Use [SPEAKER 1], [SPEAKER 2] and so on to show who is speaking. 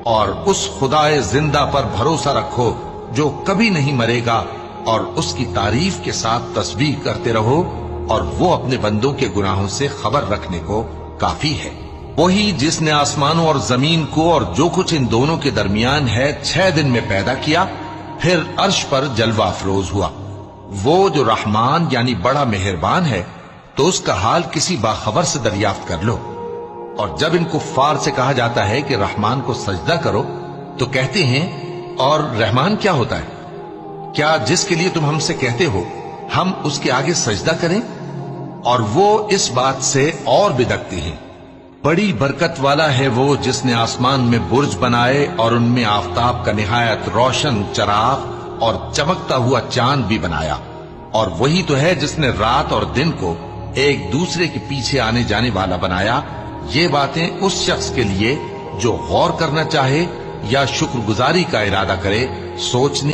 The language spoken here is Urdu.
[SPEAKER 1] اور اس خدائے زندہ پر بھروسہ رکھو جو کبھی نہیں مرے گا، اور اس کی تعریف کے ساتھ تسبیح کرتے رہو، اور وہ اپنے بندوں کے گناہوں سے خبر رکھنے کو کافی ہے۔ وہی جس نے آسمانوں اور زمین کو اور جو کچھ ان دونوں کے درمیان ہے 6 دن میں پیدا کیا، پھر عرش پر جلوہ افروز ہوا۔ وہ جو رحمان یعنی بڑا مہربان ہے، تو اس کا حال کسی باخبر سے دریافت کر لو۔ اور جب ان کفار سے کہا جاتا ہے کہ رحمان کو سجدہ کرو، تو کہتے ہیں اور رحمان کیا ہوتا ہے؟ کیا جس کے لیے تم ہم سے کہتے ہو ہم اس کے آگے سجدہ کریں؟ اور وہ اس بات سے اور بدکتے ہیں۔ بڑی برکت والا ہے وہ جس نے آسمان میں برج بنائے اور ان میں آفتاب کا نہایت روشن چراغ اور چمکتا ہوا چاند بھی بنایا۔ اور وہی تو ہے جس نے رات اور دن کو ایک دوسرے کے پیچھے آنے جانے والا بنایا۔ یہ باتیں اس شخص کے لیے جو غور کرنا چاہے یا شکر گزاری کا ارادہ کرے سوچنے